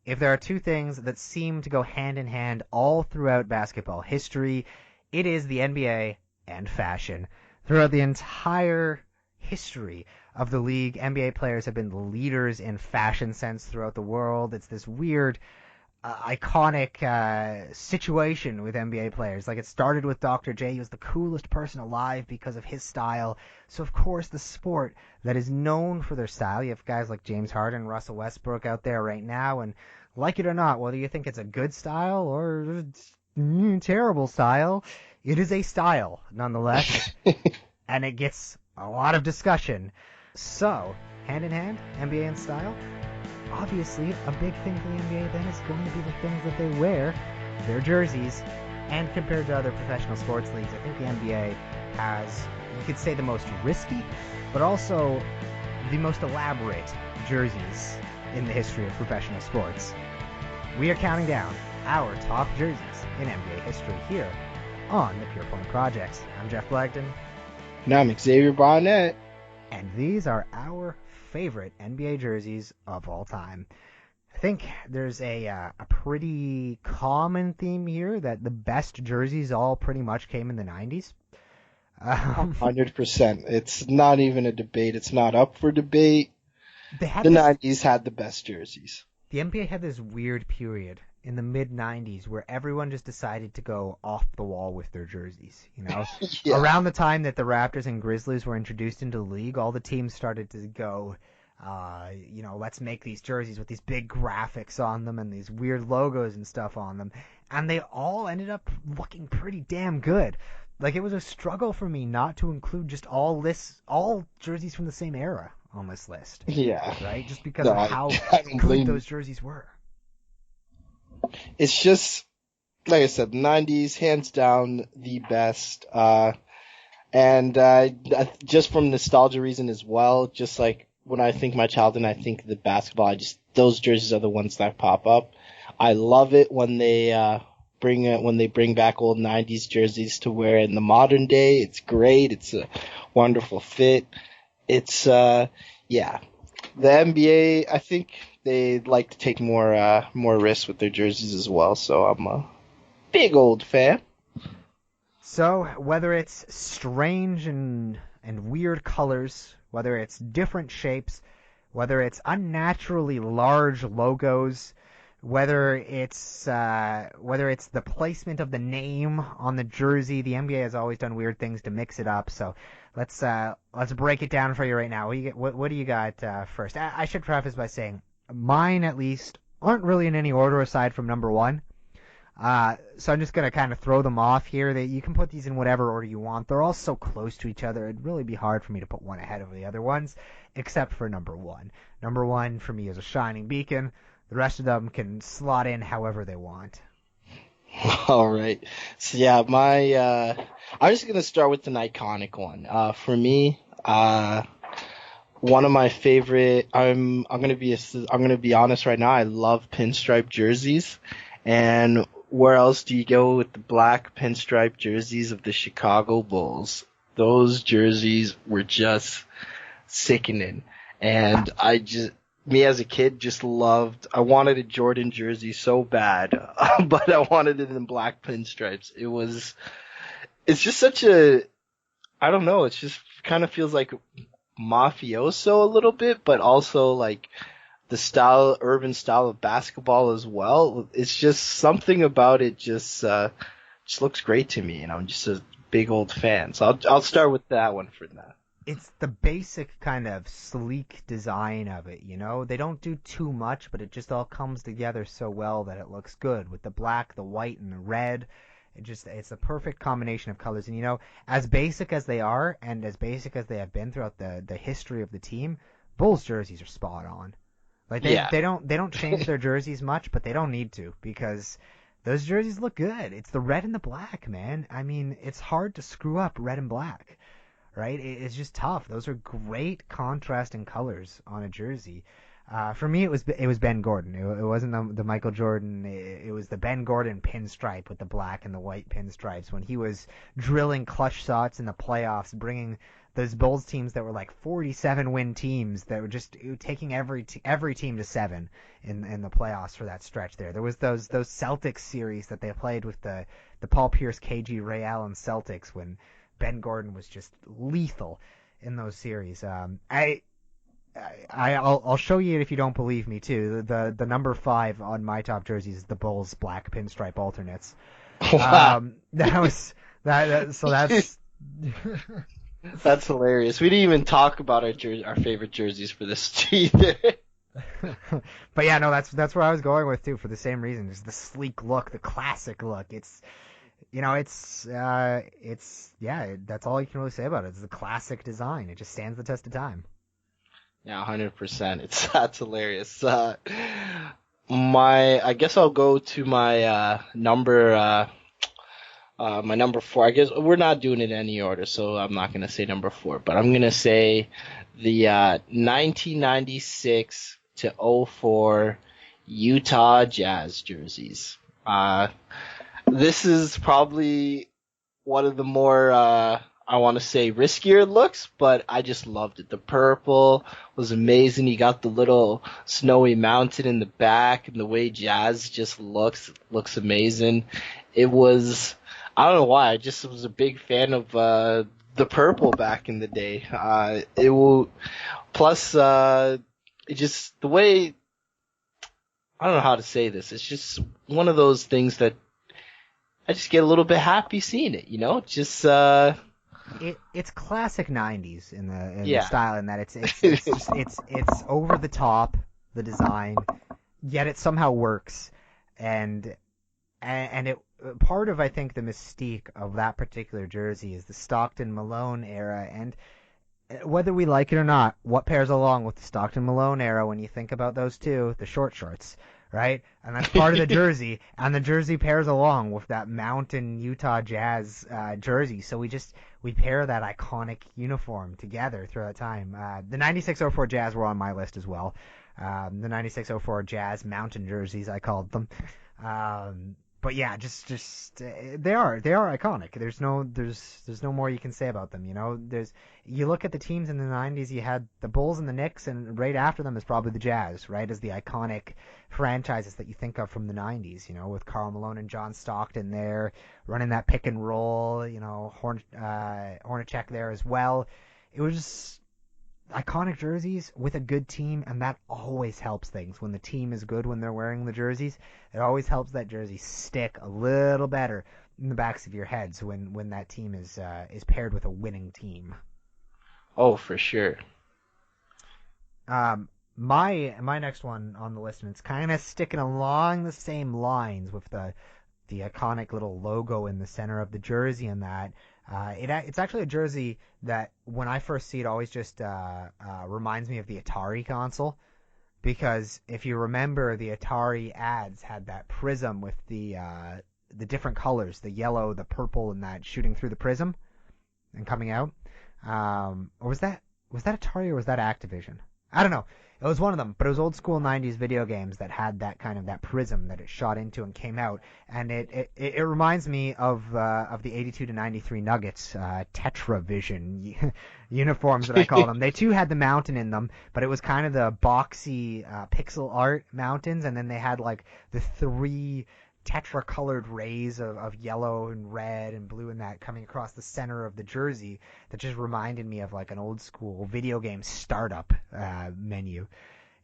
if there are two things that seem to go hand in hand all throughout basketball history, it is the NBA and fashion. Throughout the entire history of the league, NBA players have been the leaders in fashion sense throughout the world. It's this weird, iconic situation with NBA players. Like, it started with Dr. J. He was the coolest person alive because of his style. So, of course, the sport that is known for their style, you have guys like James Harden, Russell Westbrook out there right now, and like it or not, whether you think it's a good style or terrible style, it is a style nonetheless, and it gets a lot of discussion. So, hand in hand, NBA and style. Obviously, a big thing for the NBA then is going to be the things that they wear, their jerseys, and compared to other professional sports leagues, I think the NBA has, you could say, the most risky, but also the most elaborate jerseys in the history of professional sports. We are counting down our top jerseys in NBA history here on the Pure Point Project. I'm Jeff Blagden. And I'm Xavier Barnett. And these are our favorite NBA jerseys of all time. I think there's a pretty common theme here that the best jerseys all pretty much came in the 90s. 100%. It's not even a debate. It's not up for debate. The 90s had the best jerseys. The NBA had this weird period in the mid-90s where everyone just decided to go off the wall with their jerseys, you know? Yeah. Around the time that the Raptors and Grizzlies were introduced into the league, all the teams started to go, let's make these jerseys with these big graphics on them and these weird logos and stuff on them. And they all ended up looking pretty damn good. Like, it was a struggle for me not to include just all jerseys from the same era on this list. Yeah. Right? Just because of how good those jerseys were. It's just, like I said, the 90s, hands down, the best. And just from nostalgia reason as well, just like when I think my childhood and I think the basketball, those jerseys are the ones that pop up. I love it when they bring back old 90s jerseys to wear in the modern day. It's great. It's a wonderful fit. It's, The NBA, I think they like to take more risks with their jerseys as well, so I'm a big old fan. So, whether it's strange and weird colors, whether it's different shapes, whether it's unnaturally large logos, whether it's the placement of the name on the jersey, the NBA has always done weird things to mix it up. So let's break it down for you right now. What do you got first? I should preface by saying mine, at least, aren't really in any order aside from number one. So I'm just gonna kind of throw them off here. That you can put these in whatever order you want. They're all so close to each other. It'd really be hard for me to put one ahead of the other ones, except for number one. Number one for me is a shining beacon. The rest of them can slot in however they want. All right. So yeah, I'm just gonna start with an iconic one. For me, one of my favorite. I'm gonna be honest right now. I love pinstripe jerseys, and where else do you go with the black pinstripe jerseys of the Chicago Bulls? Those jerseys were just sickening, and me as a kid just I wanted a Jordan jersey so bad, but I wanted it in black pinstripes. It's just such I don't know, it just kind of feels like mafioso a little bit, but also like the urban style of basketball as well. It's just something about it just looks great to me, and I'm just a big old fan. So I'll start with that one for now. It's the basic kind of sleek design of it, you know? They don't do too much, but it just all comes together so well that it looks good. With the black, the white, and the red, it's a perfect combination of colors. And, you know, as basic as they are, and as basic as they have been throughout the history of the team, Bulls jerseys are spot on. Like, they don't change their jerseys much, but they don't need to, because those jerseys look good. It's the red and the black, man. I mean, it's hard to screw up red and black. Right? It's just tough. Those are great contrasting colors on a jersey. For me, it was Ben Gordon. It wasn't the Michael Jordan. It was the Ben Gordon pinstripe with the black and the white pinstripes when he was drilling clutch shots in the playoffs, bringing those Bulls teams that were like 47 win teams that were just taking every team to 7 in the playoffs for that stretch there. There was those Celtics series that they played with the Paul Pierce, KG, Ray Allen Celtics when Ben Gordon was just lethal in those series. I'll show you it if you don't believe me too. The number 5 on my top jerseys is the Bulls black pinstripe alternates. Wow. That was so that's That's hilarious. We didn't even talk about our favorite jerseys for this either. But yeah, no, that's where I was going with too, for the same reason. Just the sleek look, the classic look. It's yeah, that's all you can really say about it. It's the classic design. It just stands the test of time. Yeah, 100%. That's hilarious. I guess I'll go to my number 4. I guess we're not doing it in any order, so I'm not gonna say number 4, but I'm gonna say the 1996 to '04 Utah Jazz jerseys. This is probably one of the more I want to say riskier looks, but I just loved it. The purple was amazing. You got the little snowy mountain in the back, and the way Jazz just looks amazing. It was, I don't know why, I just was a big fan of the purple back in the day. Plus it just the way, I don't know how to say this. It's just one of those things that I just get a little bit happy seeing it, just It's classic '90s in the yeah. style, in that it's over the top, the design, yet it somehow works, and it part of, I think, the mystique of that particular jersey is the Stockton Malone era, and whether we like it or not, what pairs along with the Stockton Malone era when you think about those two? The short shorts, right? And that's part of the jersey, and the jersey pairs along with that Mountain Utah Jazz jersey. So we pair that iconic uniform together throughout time. The 96-04 Jazz were on my list as well. The 96-04 Jazz Mountain jerseys, I called them. But yeah, just they are iconic. There's no more you can say about them. You look at the teams in the '90s. You had the Bulls and the Knicks, and right after them is probably the Jazz, right, as the iconic franchises that you think of from the '90s. With Karl Malone and John Stockton there running that pick and roll. Hornacek there as well. It was just iconic jerseys with a good team, and that always helps things. When the team is good, when they're wearing the jerseys, it always helps that jersey stick a little better in the backs of your heads when that team is paired with a winning team. Oh, for sure. My next one on the list, and it's kind of sticking along the same lines with the iconic little logo in the center of the jersey, and that it's actually a jersey that when I first see it always just reminds me of the Atari console, because if you remember, the Atari ads had that prism with the different colors, the yellow, the purple, and that shooting through the prism and coming out. Or was that Atari or was that Activision? I don't know. It was one of them, but it was old school '90s video games that had that kind of that prism that it shot into and came out, and it reminds me of the '82 to '93 Nuggets Tetravision uniforms that I call them. They too had the mountain in them, but it was kind of the boxy pixel art mountains, and then they had like the 3 tetra-colored rays of yellow and red and blue and that coming across the center of the jersey that just reminded me of like an old school video game startup menu,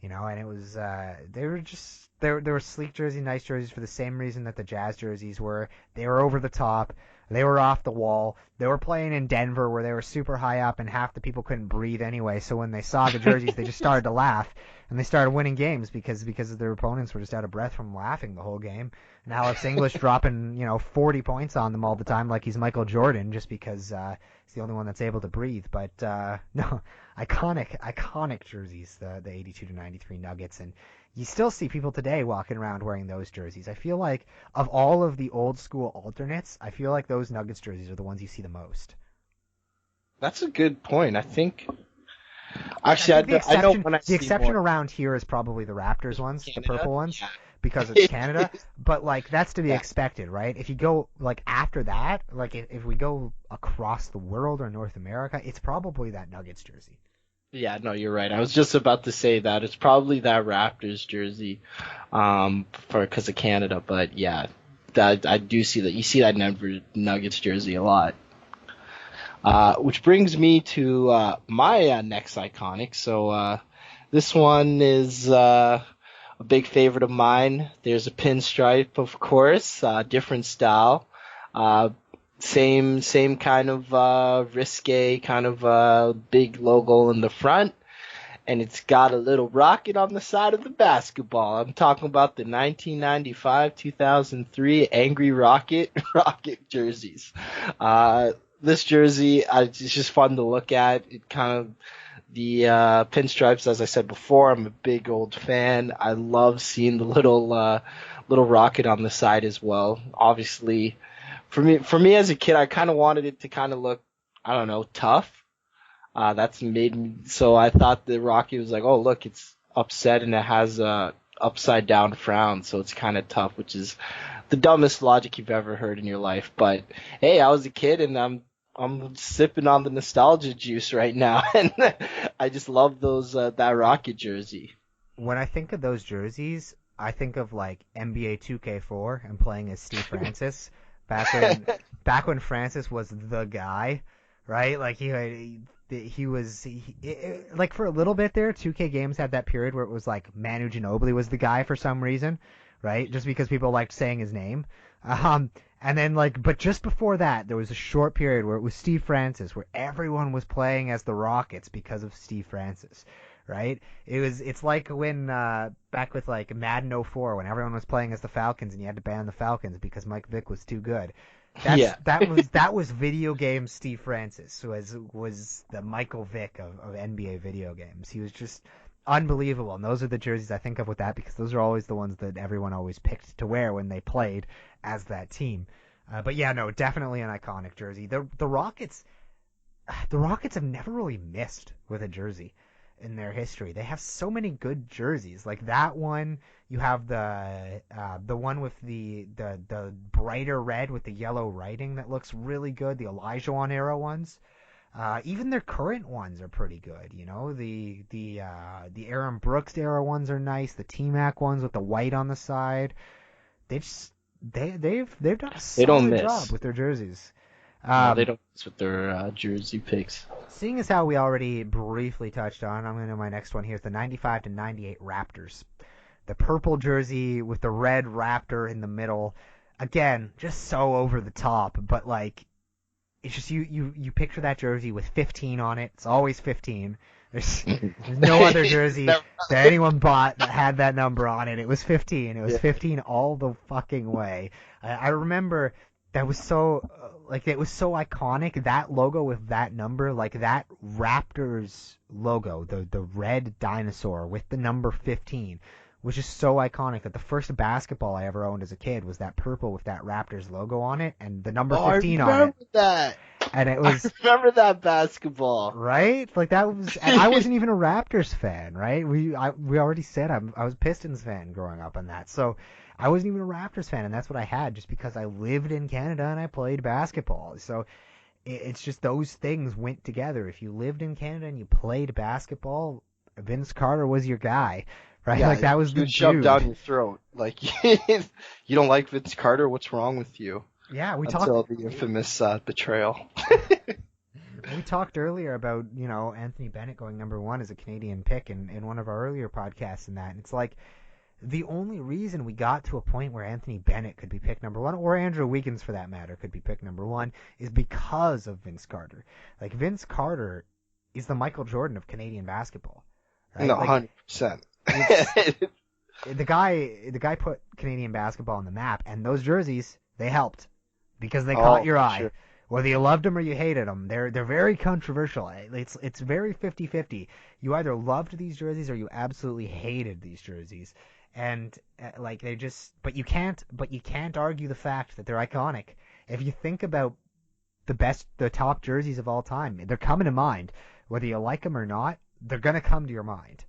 and it was they were sleek jerseys, nice jerseys for the same reason that the Jazz jerseys were. They were over the top. They were off the wall. They were playing in Denver where they were super high up and half the people couldn't breathe anyway. So when they saw the jerseys, they just started to laugh, and they started winning games because their opponents were just out of breath from laughing the whole game. And Alex English dropping 40 points on them all the time like he's Michael Jordan just because he's the only one that's able to breathe. But no, iconic jerseys, the 82 to 93 Nuggets, and you still see people today walking around wearing those jerseys. I feel like of all of the old school alternates, I feel like those Nuggets jerseys are the ones you see the most. That's a good point. I think actually, I know when I the see exception more around here is probably the Raptors ones, Canada, the purple ones. yeah. because it's Canada, but like that's to be expected, right? If you go like after that, like if we go across the world or North America, it's probably that Nuggets jersey. Yeah, no, you're right. I was just about to say that it's probably that Raptors jersey, for because of Canada. But yeah, that I do see that you see that Denver Nuggets jersey a lot. Which brings me to my next iconic. So this one is a big favorite of mine. There's a pinstripe, of course, different style. Uh, same kind of risque, kind of big logo in the front, and it's got a little rocket on the side of the basketball. I'm talking about the 1995-2003 Angry Rocket Rocket jerseys. This jersey, it's just fun to look at. It kind of the pinstripes, as I said before. I'm a big old fan. I love seeing the little rocket on the side as well. Obviously, for me as a kid, I kind of wanted it to kind of look, I don't know, tough. That's made me, so I thought the rocket was like, oh look, it's upset and it has a upside down frown, so it's kind of tough, which is the dumbest logic you've ever heard in your life. But hey, I was a kid and I'm sipping on the nostalgia juice right now, and I just love those that Rocket jersey. When I think of those jerseys, I think of like NBA 2K4 and playing as Steve Francis back when Francis was the guy, right? Like he was like for a little bit there. 2K games had that period where it was like Manu Ginobili was the guy for some reason, right? Just because people liked saying his name. And then but just before that, there was a short period where it was Steve Francis, where everyone was playing as the Rockets because of Steve Francis, right? It's like when back with like Madden '04 when everyone was playing as the Falcons and you had to ban the Falcons because Mike Vick was too good. Yeah. That was video game Steve Francis, was the Michael Vick of NBA video games. He was just unbelievable, and those are the jerseys I think of with that because those are always the ones that everyone always picked to wear when they played as that team. But yeah, no, definitely an iconic jersey. The Rockets have never really missed with a jersey in their history. They have so many good jerseys. Like that one, you have the one with the brighter red with the yellow writing that looks really good. The Olajuwon era ones. Even their current ones are pretty good, you know. The Aaron Brooks era ones are nice. The T-Mac ones with the white on the side. They've done a solid job with their jerseys. No, they don't mess with their jersey picks. Seeing as how we already briefly touched on, I'm going to my next one here. It's the 95-98 Raptors. The purple jersey with the red raptor in the middle. Again, just so over the top, but like it's just you picture that jersey with 15 on it. It's always 15. There's no other jersey that anyone bought that had that number on it. It was 15. It was 15 all the fucking way. I remember that was so it was so iconic, that logo with that number, like that Raptors logo, the red dinosaur with the number 15. Was just so iconic that the first basketball I ever owned as a kid was that purple with that Raptors logo on it and the number 15 on it. I remember that. And it was. I remember that basketball. Right? Like that was. And I wasn't even a Raptors fan, right? We already said I was a Pistons fan growing up on that, so I wasn't even a Raptors fan, and that's what I had just because I lived in Canada and I played basketball. So it's just those things went together. If you lived in Canada and you played basketball, Vince Carter was your guy. Right, yeah, like that was the dude. Shoved down your throat. Like you don't like Vince Carter? What's wrong with you? Yeah, until the infamous betrayal. We talked earlier about Anthony Bennett going number 1 as a Canadian pick in one of our earlier podcasts and that. And it's like the only reason we got to a point where Anthony Bennett could be picked number 1, or Andrew Wiggins for that matter could be picked number 1, is because of Vince Carter. Like Vince Carter is the Michael Jordan of Canadian basketball. Right? No, 100%. The guy put Canadian basketball on the map, and those jerseys, they helped because they caught your eye. Sure. Whether you loved them or you hated them, they're very controversial. It's very 50-50. You either loved these jerseys or you absolutely hated these jerseys, and but you can't argue the fact that they're iconic. If you think about the top jerseys of all time, they're coming to mind. Whether you like them or not, they're gonna come to your mind.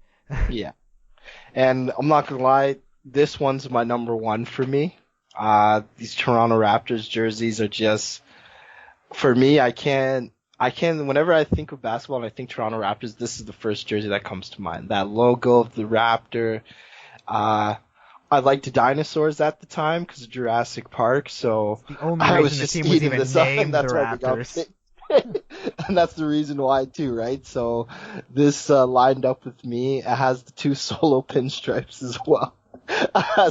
Yeah. And I'm not gonna lie, this one's my number one for me. These Toronto Raptors jerseys are just, for me, whenever I think of basketball and I think Toronto Raptors, this is the first jersey that comes to mind. That logo of the Raptor. Uh, I liked the dinosaurs at the time because of Jurassic Park, so The only I was reason the just team was eating even this up, and named the that's why we got Raptors. picked. And that's the reason why too, right? So this lined up with me. It has the two solo pinstripes as well.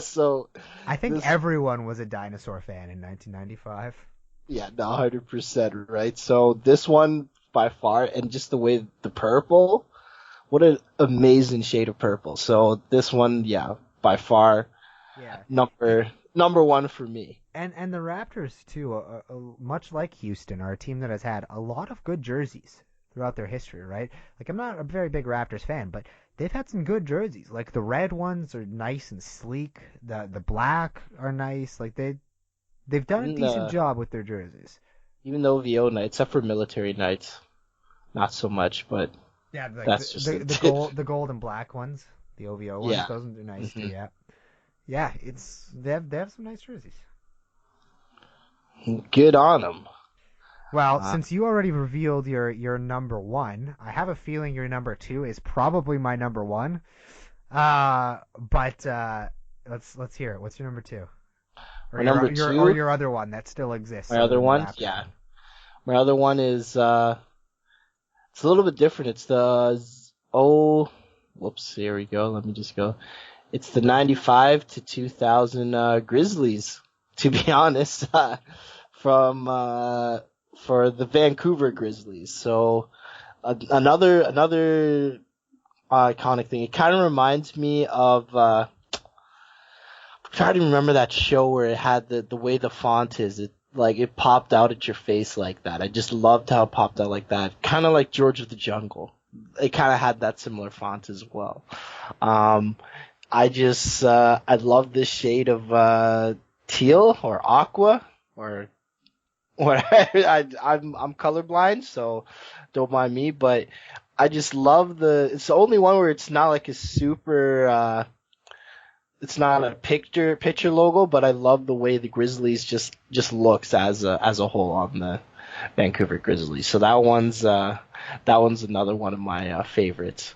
So I think this, everyone was a dinosaur fan in 1995. yeah, no, 100%, right? So this one by far, and just the way the purple, what an amazing shade of purple. So this one, yeah, by far Yeah. number one for me. And the Raptors too, much like Houston, are a team that has had a lot of good jerseys throughout their history, right? Like I'm not a very big Raptors fan, but they've had some good jerseys. Like the red ones are nice and sleek. The black are nice. Like they've done a Even decent job with their jerseys. even the OVO night, except for military nights, not so much, but Yeah, like that's the just the, the it. gold the gold and black ones, the OVO ones, Yeah. those ones are nice too. hmm Yeah, yeah, it's they have some nice jerseys. Good on them. Well, Uh, since you already revealed your number one, I have a feeling your number two is probably my number one. But let's hear it. What's your number two? Or my number two, your other one that still exists my other other than the one, Raptors yeah, one? my other one is it's a little bit different. It's the oh, whoops, here we go. Let me just go. It's the 95 to 2000 Grizzlies, to be honest, from for the Vancouver Grizzlies. So another iconic thing. It kind of reminds me of trying to remember that show where it had the way the font is. It like it popped out at your face like that. I just loved how it popped out like that. Kind of like George of the Jungle. It kind of had that similar font as well. Um, I love this shade of teal or aqua or whatever. I'm colorblind, so don't mind me. But I just love it's the only one where it's not like a super. It's not a picture logo, but I love the way the Grizzlies just looks as a whole on the Vancouver Grizzlies. So that one's another one of my favorites.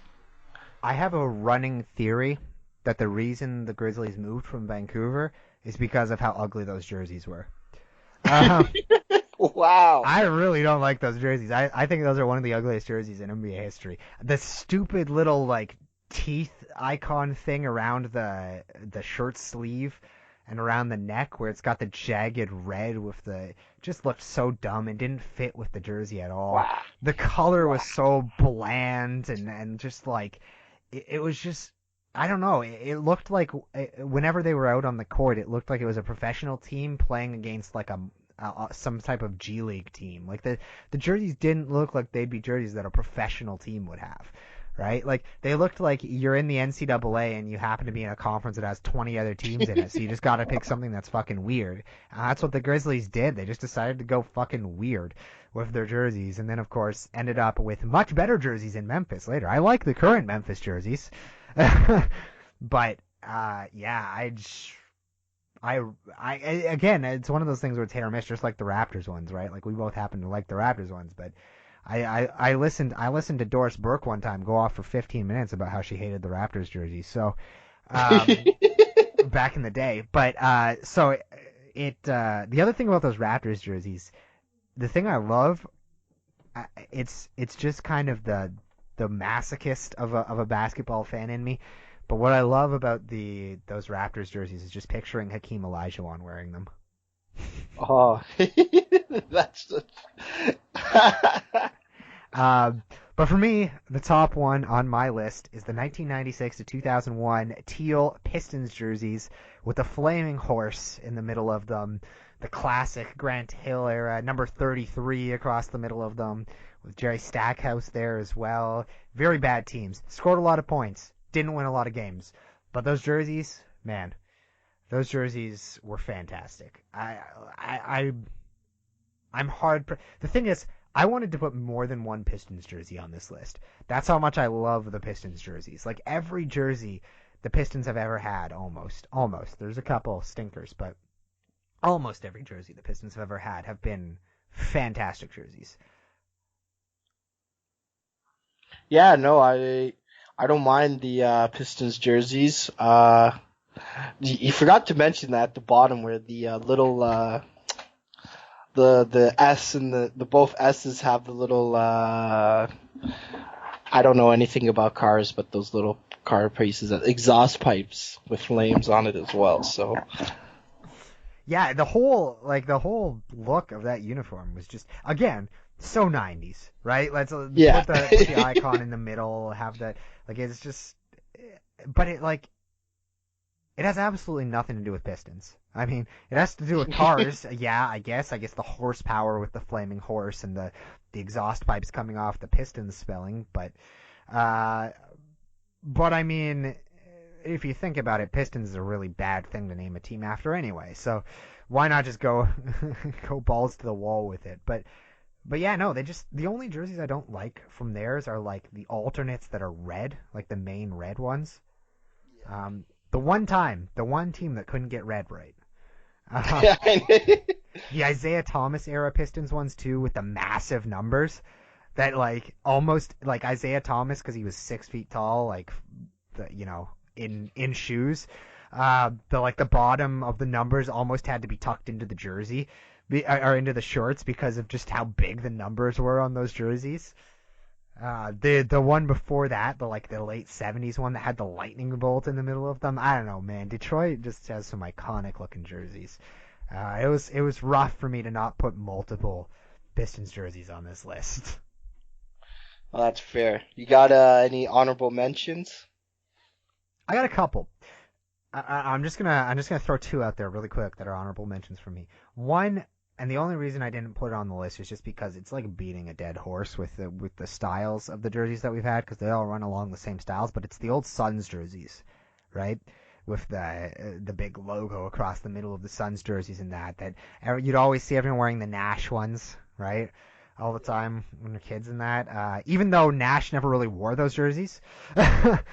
I have a running theory that the reason the Grizzlies moved from Vancouver is because of how ugly those jerseys were. Um, Wow. I really don't like those jerseys. I think those are one of the ugliest jerseys in NBA history. The stupid little like teeth icon thing around the shirt sleeve and around the neck where it's got the jagged red with the just looked so dumb and didn't fit with the jersey at all. Wow. The color Wow. was so bland and just like it was just I don't know. It looked like whenever they were out on the court, it looked like it was a professional team playing against like some type of G League team. Like the jerseys didn't look like they'd be jerseys that a professional team would have, right? Like they looked like you're in the NCAA and you happen to be in a conference that has 20 other teams in it, so you just got to pick something that's fucking weird. And that's what the Grizzlies did. They just decided to go fucking weird with their jerseys, and then of course ended up with much better jerseys in Memphis later. I like the current Memphis jerseys, but yeah, again, it's one of those things where it's hit or miss, just like the Raptors ones, right? Like we both happen to like the Raptors ones, but I listened to Doris Burke one time go off for 15 minutes about how she hated the Raptors jerseys. So back in the day, but the other thing about those Raptors jerseys, the thing I love, it's just kind of the masochist of a basketball fan in me. But what I love about those Raptors jerseys is just picturing Hakeem Olajuwon wearing them. Oh, that's the. Um, but for me, the top one on my list is the 1996 to 2001 teal Pistons jerseys with the flaming horse in the middle of them, the classic Grant Hill era, number 33 across the middle of them, with Jerry Stackhouse there as well. Very bad teams. Scored a lot of points. Didn't win a lot of games. But those jerseys, man, those jerseys were fantastic. I'm the thing is, I wanted to put more than one Pistons jersey on this list. That's how much I love the Pistons jerseys. Like every jersey, the Pistons have ever had. Almost. There's a couple stinkers, but almost every jersey the Pistons have ever had have been fantastic jerseys. Yeah, no, I don't mind the Pistons jerseys. You forgot to mention that at the bottom where the little the S and the both S's have the little I don't know anything about cars, but those little car pieces, exhaust pipes with flames on it as well. So Yeah, the whole look of that uniform was just, again, so 90s, right? Let's yeah. put the icon in the middle, have that, like, it's just, but it has absolutely nothing to do with Pistons. I mean, it has to do with cars. Yeah, I guess the horsepower with the flaming horse and the exhaust pipes coming off the Pistons spelling, but I mean, if you think about it, Pistons is a really bad thing to name a team after anyway. So why not just go go balls to the wall with it? But yeah, no, the only jerseys I don't like from theirs are like the alternates that are red, like the main red ones. The one team that couldn't get red right. The Isaiah Thomas era Pistons ones too, with the massive numbers that like almost like Isaiah Thomas because he was 6 feet tall, like in shoes. The bottom of the numbers almost had to be tucked into the jersey, or into the shorts because of just how big the numbers were on those jerseys. The one before that, the late 70s one that had the lightning bolt in the middle of them. I don't know, man. Detroit just has some iconic looking jerseys. It was rough for me to not put multiple Pistons jerseys on this list. Well, that's fair. You got any honorable mentions? I got a couple. I'm just gonna throw two out there really quick that are honorable mentions for me. One, and the only reason I didn't put it on the list is just because it's like beating a dead horse with the styles of the jerseys that we've had, because they all run along the same styles. But it's the old Suns jerseys, right? With the big logo across the middle of the Suns jerseys and that you'd always see everyone wearing the Nash ones, right? All the time when they're kids and that. Even though Nash never really wore those jerseys. But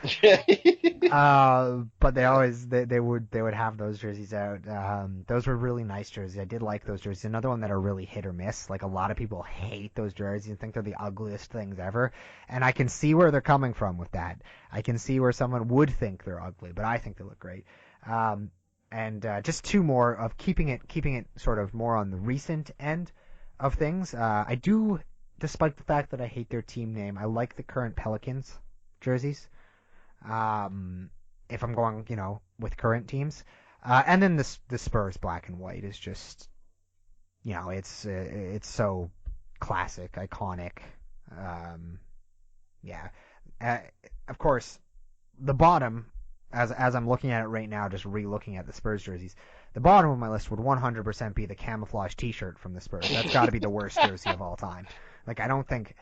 they would have those jerseys out. Those were really nice jerseys. I did like those jerseys. Another one that are really hit or miss. Like, a lot of people hate those jerseys and think they're the ugliest things ever. And I can see where they're coming from with that. I can see where someone would think they're ugly, but I think they look great. And just two more of keeping it sort of more on the recent end of things. I do, despite the fact that I hate their team name, I like the current Pelicans jerseys. If I'm going, with current teams. And then the Spurs black and white is just, it's so classic, iconic. Yeah. Of course, the bottom, as I'm looking at it right now, just re-looking at the Spurs jerseys, the bottom of my list would 100% be the camouflage T-shirt from the Spurs. That's got to be the worst jersey of all time. Like, I don't think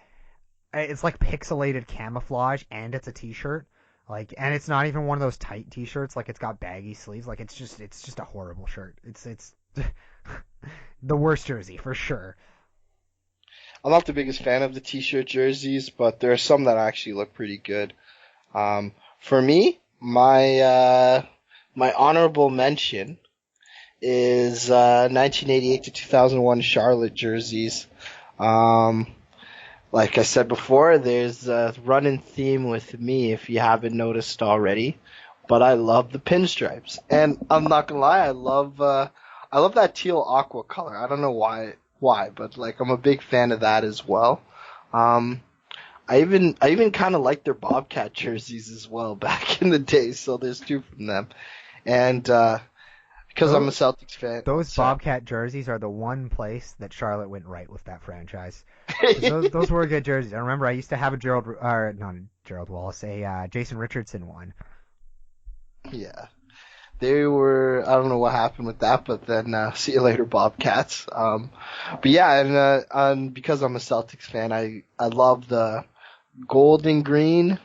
it's like pixelated camouflage and it's a T-shirt. Like, and it's not even one of those tight T-shirts. Like, it's got baggy sleeves. Like, it's just a horrible shirt. It's the worst jersey for sure. I'm not the biggest fan of the T-shirt jerseys, but there are some that actually look pretty good. For me, my honorable mention is 1988 to 2001 Charlotte jerseys. Like I said before, there's a running theme with me, if you haven't noticed already. But I love the pinstripes, and I'm not gonna lie, I love that teal aqua color. I don't know why, but like I'm a big fan of that as well. I even kind of like their Bobcat jerseys as well back in the day. So there's two from them, and because I'm a Celtics fan. Those Bobcat jerseys are the one place that Charlotte went right with that franchise. Those were good jerseys. I remember I used to have a Gerald Wallace, a Jason Richardson one. Yeah, they were. I don't know what happened with that, but then see you later, Bobcats. But yeah, and because I'm a Celtics fan, I love the gold and green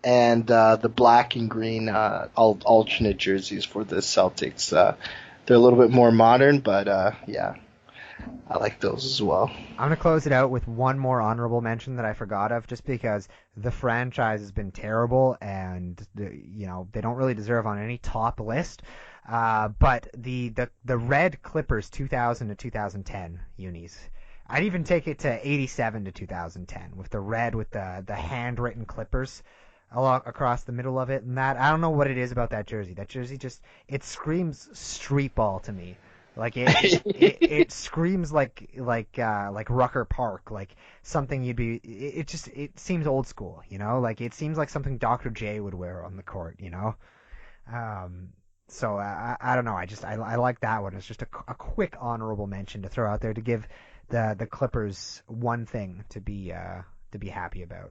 and the black and green alternate jerseys for the Celtics. They're a little bit more modern, but yeah. I like those as well. I'm going to close it out with one more honorable mention that I forgot of, just because the franchise has been terrible and, they don't really deserve on any top list. But the red Clippers 2000 to 2010 unis. I'd even take it to 87 to 2010 with the red with the handwritten Clippers across the middle of it, and that I don't know what it is about that jersey. That jersey it screams street ball to me. Like it screams like Rucker Park, like something you'd be. It seems old school, Like it seems like something Dr. J would wear on the court, So I don't know. I like that one. It's just a quick honorable mention to throw out there to give the Clippers one thing to be happy about.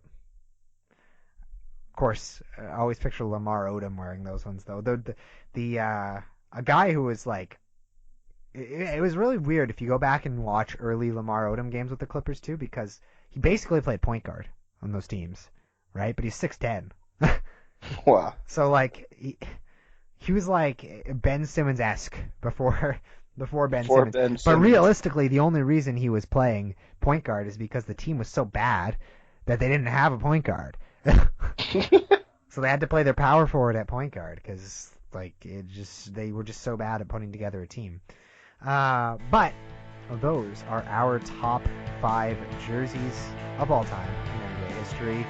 Of course, I always picture Lamar Odom wearing those ones though. A guy who was like, it was really weird if you go back and watch early Lamar Odom games with the Clippers too, because he basically played point guard on those teams, right? But he's 6'10". Wow. So like he was like Ben Simmons-esque before Ben Simmons. But realistically, the only reason he was playing point guard is because the team was so bad that they didn't have a point guard. So they had to play their power forward at point guard because they were just so bad at putting together a team. But those are our top 5 jerseys of all time in NBA history.